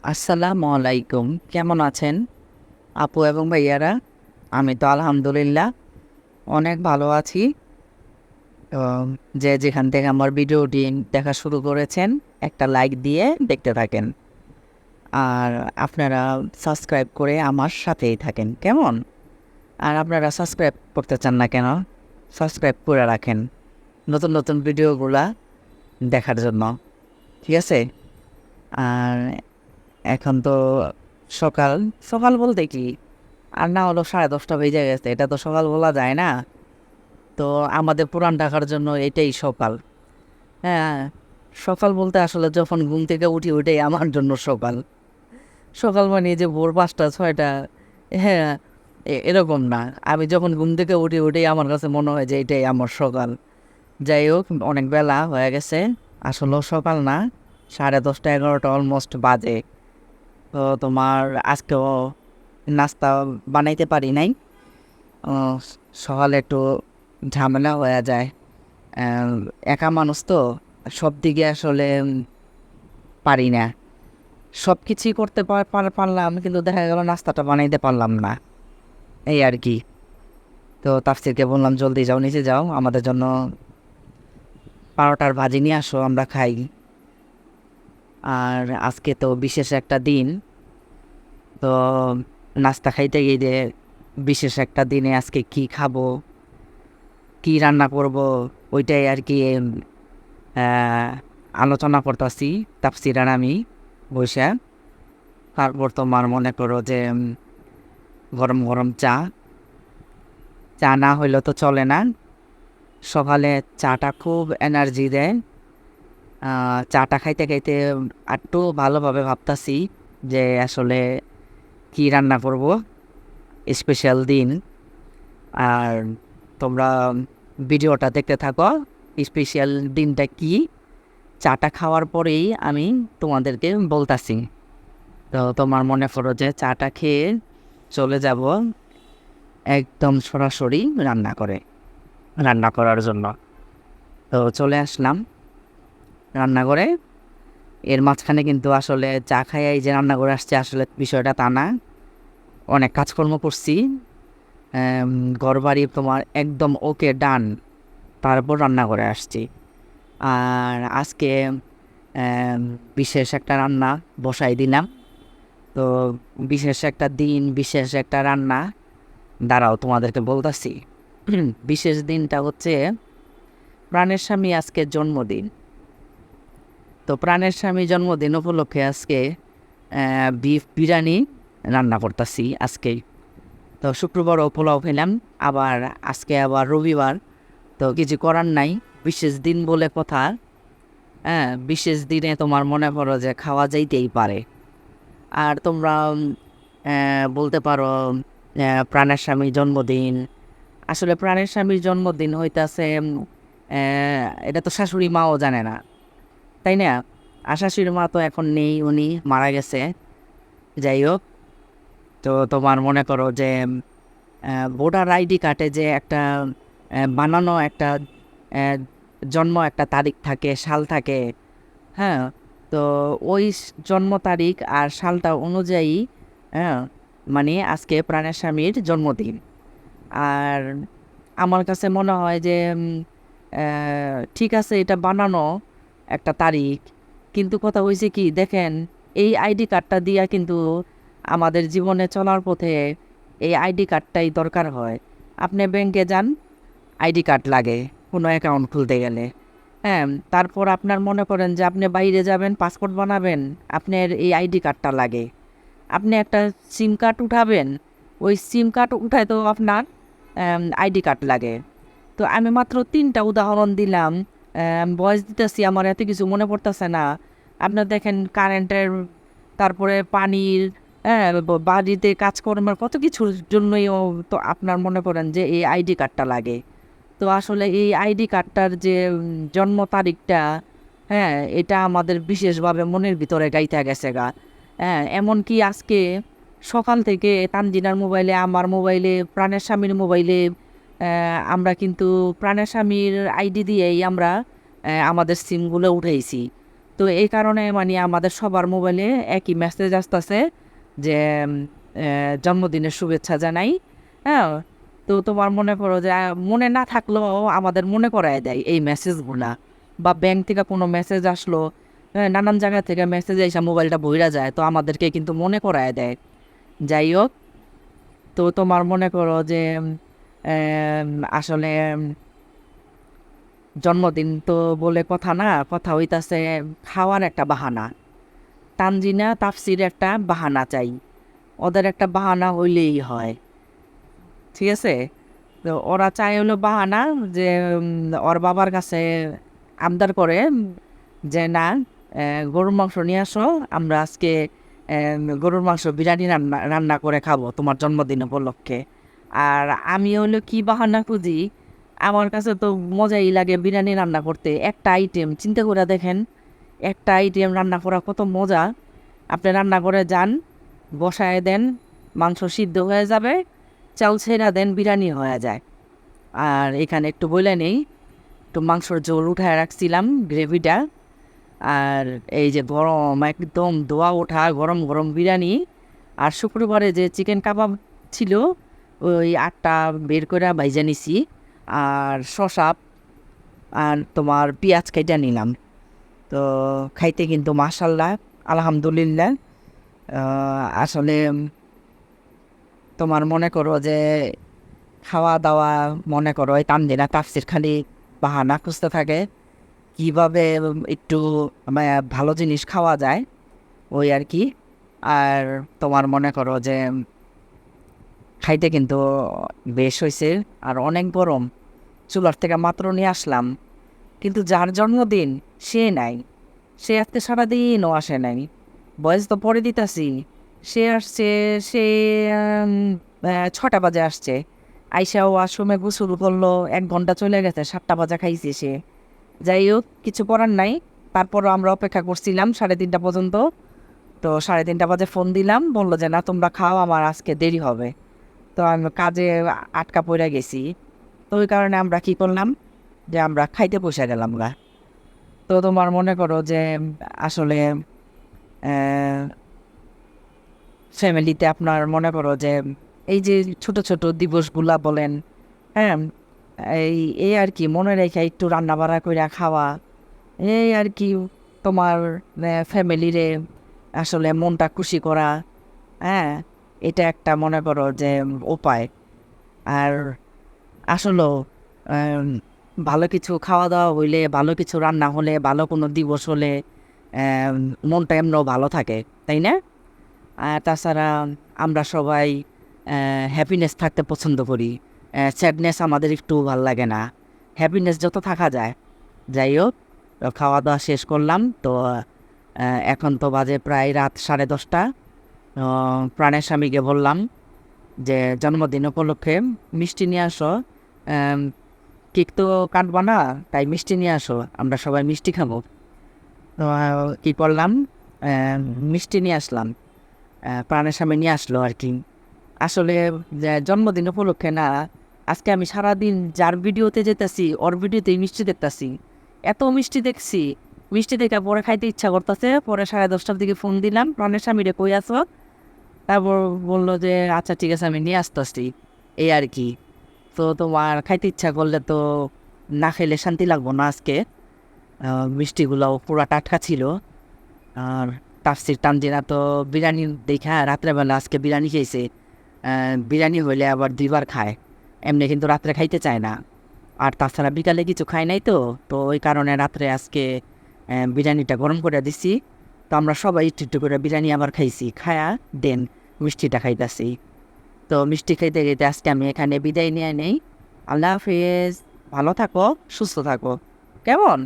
আসসালামু আলাইকুম। কেমন আছেন আপু এবং ভাইয়ারা? আমি তো আলহামদুলিল্লাহ অনেক ভালো আছি। তো যে যেখান থেকে আমার ভিডিওটি দেখা শুরু করেছেন, একটা লাইক দিয়ে দেখতে থাকেন। আর আপনারা সাবস্ক্রাইব করে আমার সাথেই থাকেন, কেমন? আর আপনারা সাবস্ক্রাইব করতে চান না কেন? সাবস্ক্রাইব করে রাখেন নতুন নতুন ভিডিওগুলা দেখার জন্য, ঠিক আছে? আর এখন তো সকাল সকাল বলতে কি, আর না হলো 10:30 বেজে গেছে, এটা তো সকাল বলা যায় না। তো আমাদের পুরান ঢাকার জন্য এটাই সকাল। হ্যাঁ, সকাল বলতে আসলে যখন ঘুম থেকে উঠি ওইটাই আমার জন্য সকাল। সকাল মানে যে ভোর 5টা 6টা, হ্যাঁ, এরকম না। আমি যখন ঘুম থেকে উঠি ওইটাই আমার কাছে মনে হয় যে এটাই আমার সকাল। যাই হোক, অনেক বেলা হয়ে গেছে, আসলেও সকাল না, 10:30 11টা অলমোস্ট বাজে। তো তোমার আজকেও নাস্তা বানাইতে পারি নাই। আহ, সকালে একটু ঝামেলা হয়ে যায়। আহ, একা মানুষ তো, সব দিকে আসলে পারি না। সব কিছুই করতে পারলাম, কিন্তু দেখা গেল নাস্তাটা বানাইতে পারলাম না, এই আর কি। তো তাফসিরকে বললাম জলদি যাও, নিচে যাও, আমাদের জন্য পারোটার ভাজি নিয়ে আসো, আমরা খাই। আর আজকে তো বিশেষ একটা দিন। তো নাস্তা খাইতে গিয়ে বিশেষ একটা দিনে আজকে কি খাবো, কি রান্না করব, ওইটাই আর কি আহ, আলোচনা করতেছি তাফসির আর আমি বসে। তারপর তোমার মনে করো যে গরম গরম চা, চা না হইলে তো চলে না। সকালে চাটা খুব এনার্জি দেয়। চাটা খাইতে খাইতে একটু ভালোভাবে ভাবতাছি যে আসলে কি রান্না করব, স্পেশাল দিন। আর তোমরা ভিডিওটা দেখতে থাকো, স্পেশাল দিনটা কি, চাটা খাওয়ার পরেই আমি তোমাদেরকে বলতাছি। তো তোমার মনে করো যে চাটা খেয়ে চলে যাব একদম সরাসরি রান্না করার জন্য। তো চলে আসলাম রান্না করে। এর মাঝখানে কিন্তু আসলে চা খাই যে রান্না করে আসছে, আসলে বিষয়টা তা না। অনেক কাজকর্ম করছি, ঘরবাড়ি তোমার একদম ওকে ডান, তারপর রান্না করে আসছি। আর আজকে আম, বিশেষ একটা রান্না বসাই দিলাম। তো বিশেষ একটা দিন, বিশেষ একটা রান্না, দাঁড়াও তোমাদেরকে বলতাছি। বিশেষ দিনটা হচ্ছে প্রাণের স্বামী আজকে জন্মদিন। তো প্রাণের স্বামী জন্মদিন উপলক্ষে আজকে বিফ বিরিয়ানি রান্না করতেছি আজকেই। তো শুক্রবারও পোলাও খেলাম, আবার আজকে আবার রবিবার। তো কিছু করার নাই, বিশেষ দিন বলে কথা। হ্যাঁ, বিশেষ দিনে তোমার মনে করো যে খাওয়া যাইতেই পারে। আর তোমরা বলতে পারো প্রাণের স্বামীর জন্মদিন। আসলে প্রাণের স্বামীর জন্মদিন হইতাছে এটা তো শাশুড়ি মাও জানে না, তাই না? আর শাশুড়ি মা তো এখন নেই, উনি মারা গেছে। যাই হোক, তো তোমার মনে করো যে ভোটার আইডি কার্ডে যে একটা বানানো একটা আহ, জন্ম একটা তারিখ থাকে, সাল থাকে। হ্যাঁ, তো ওই জন্ম তারিখ আর সালটা অনুযায়ী, হ্যাঁ, মানে আজকে প্রাণের স্বামীর জন্মদিন। আর আমার কাছে মনে হয় যে ঠিক আছে, এটা বানানো একটা তারিখ, কিন্তু কথা হয়েছে কি দেখেন, এই আইডি কার্ডটা দিয়া কিন্তু আমাদের জীবনে চলার পথে এই আইডি কার্ডটাই দরকার হয়। আপনি ব্যাংকে যান, আইডি কার্ড লাগে কোনো অ্যাকাউন্ট খুলতে গেলে। হ্যাঁ, তারপর আপনার মনে করেন যে আপনি বাইরে যাবেন, পাসপোর্ট বানাবেন, আপনার এই আইডি কার্ডটা লাগে। আপনি একটা সিম কার্ড উঠাবেন, ওই সিম কার্ড উঠায় তো আপনার আইডি কার্ড লাগে। তো আমি মাত্র 3টা উদাহরণ দিলাম, বয়স দিতেছি, আমার এত কিছু মনে পড়তেছে না। আপনার দেখেন কারেন্টের, তারপরে পানির, হ্যাঁ, বাড়িতে কাজকর্মের কত কিছুর জন্যই তো আপনার মনে করেন যে এই আইডি কার্ডটা লাগে। তো আসলে এই আইডি কার্ডটার যে জন্ম তারিখটা, হ্যাঁ, এটা আমাদের বিশেষভাবে মনের ভিতরে গাইতে গেছে গা। হ্যাঁ, এমনকি আজকে সকাল থেকে তানজিনার মোবাইলে, আমার মোবাইলে, প্রাণের স্বামীর মোবাইলে আমরা কিন্তু প্রাণের স্বামীর আইডি দিয়েই আমরা আমাদের সিমগুলো উঠাইছি। তো এই কারণে মানে আমাদের সবার মোবাইলে একই মেসেজ আসতেছে যে জন্মদিনের শুভেচ্ছা জানাই। হ্যাঁ, তো তোমার মনে করো যে মনে না থাকলেও আমাদের মনে করায় দেয় এই মেসেজগুলা, বা ব্যাংক থেকে কোনো মেসেজ আসলো, নানান জায়গা থেকে মেসেজ এসে মোবাইলটা বইরা যায়, তো আমাদেরকে কিন্তু মনে করায় দেয়। যাই হোক, তো তোমার মনে করো যে আসলে জন্মদিন তো বলে কথা না, কথা হইতাছে খাওয়ার একটা বাহানা। তানজিনা তাফসির একটা বাহানা চাই, ওদের একটা বাহানা হইলেই হয়, ঠিক আছে? তো ওরা চায় হলো বাহানা যে ওর বাবার কাছে আবদার করে যে না, গরুর মাংস নিয়ে আসো, আমরা আজকে গরুর মাংস বিরিয়ানি রান্না রান্না করে খাবো তোমার জন্মদিন উপলক্ষে। আর আমি হলো কি বাহানা খুঁজি, আমার কাছে তো মজাই লাগে বিরিয়ানি রান্না করতে। একটা আইটেম চিন্তা করে দেখেন, একটা আইটেম রান্না করা কত মজা। আপনি রান্না করে যান, বসায় দেন, মাংস সিদ্ধ হয়ে যাবে, চাল ছেড়া দেন, বিরিয়ানি হয়ে যায়। আর এখানে একটু বলে নেই, একটু মাংসর ঝোল উঠায় রাখছিলাম, গ্রেভিটা। আর এই যে গরম একদম ধোয়া ওঠা গরম গরম বিরিয়ানি। আর শুক্রবারে যে চিকেন কাবাব ছিল, ওই 8টা বের করে ভাইজা নিছি। আর শসা আর তোমার পেঁয়াজ কেটে নিলাম। তো খাইতে কিন্তু মাশাল্লাহ, আলহামদুলিল্লাহ। আসলে তোমার মনে করো যে খাওয়া দাওয়া, মনে করো এই তানজিনা তাফসির খালি বাহানা খুঁজতে থাকে কীভাবে একটু ভালো জিনিস খাওয়া যায়, ওই আর কি। আর তোমার মনে করো যে খাইতে কিন্তু বেশ হয়েছে। আর অনেক গরম, চুলার থেকে মাত্র নিয়ে আসলাম, কিন্তু যার জন্মদিন সে নাই, সে আজকে সারাদিনও আসে নাই। বয়স তো পরে দিতাছি, সে আসছে, সে 6টা বাজে আসছে। আইসাও আশ্রমে গোসল করলো, 1 ঘন্টা চলে গেছে, 7টা বাজে খাইছে সে। যাই হোক, কিছু করার নাই। তারপরও আমরা অপেক্ষা করছিলাম 3:30 পর্যন্ত। তো 3:30 বাজে ফোন দিলাম, বললো যে না তোমরা খাও, আমার আজকে দেরি হবে। তো আমি কাজে আটকা পড়ে গেছি। তো ওই কারণে আমরা কি করলাম, যে আমরা খাইতে বসে গেলাম গা। তো তোমার মনে করো যে আসলে ফ্যামিলিতে আপনার মনে করো যে এই যে ছোট ছোট দিবসগুলা বলেন, হ্যাঁ, এই এই আর কি মনে রেখে একটু রান্না বাড়া করে খাওয়া, এই আর কি তোমার ফ্যামিলিরে আসলে মনটা খুশি করা। হ্যাঁ, এটা একটা মনে করো যে উপায়। আর আসলেও আম, ভালো কিছু খাওয়া দাওয়া হইলে, ভালো কিছু রান্না হলে, ভালো কোনো দিবস হলে আম, মনটা এমনও ভালো থাকে, তাই না? আর তাছাড়া আমরা সবাই হ্যাপিনেস থাকতে পছন্দ করি, স্যাডনেস আমাদের একটু ভাল লাগে না, হ্যাপিনেস যত থাকা যায়। যাই হোক, তো খাওয়া দাওয়া শেষ করলাম। তো এখন তো বাজে প্রায় রাত 10:30। প্রাণের স্বামীকে বললাম যে জন্মদিন উপলক্ষে মিষ্টি নিয়ে আসো, কেক তো কাটবা না, তাই মিষ্টি নিয়ে আসো, আমরা সবাই মিষ্টি খাবো। তো কী করলাম, মিষ্টি নিয়ে আসলাম, প্রাণের সামনে নিয়ে আসলো আর কি। আসলে জন্মদিন উপলক্ষে না, আজকে আমি সারাদিন যার ভিডিওতে যেতেছি ওর ভিডিওতেই মিষ্টি দেখতেছি, এত মিষ্টি দেখছি, মিষ্টি দেখে পরে খাইতে ইচ্ছা করতেছে। পরে 10:30টার দিকে ফোন দিলাম, প্রাণের স্বামীরে কই আসো, তারপর বললো যে আচ্ছা ঠিক আছে, আমি নিয়ে আসতেছি, এই আর কি। তো তোমার খাইতে ইচ্ছা করলে তো না খেলে শান্তি লাগবো না আজকে। মিষ্টিগুলোও পুরা টাটকা ছিল। আর তাফসির তানজিনা তো বিরিয়ানি দেখা রাত্রেবেলা আজকে বিরিয়ানি খেয়েছে। বিরিয়ানি হইলে আবার 2বার খায়, এমনি কিন্তু রাত্রে খাইতে চায় না। আর তাছাড়া বিকালে কিছু খাই নাই, তো তো ওই কারণে রাত্রে আজকে বিরিয়ানিটা গরম করে দিছি। তো আমরা সবাই একটু একটু করে বিরিয়ানি আবার খাইছি, খায়া দেন মিষ্টিটা খাইতেছি। তো মিষ্টি খাইতে খাইতে আজকে আমি এখানে বিদায় নিয়ে নেই। আল্লাহ হাফেজ, ভালো থাকো, সুস্থ থাকো, কেমন?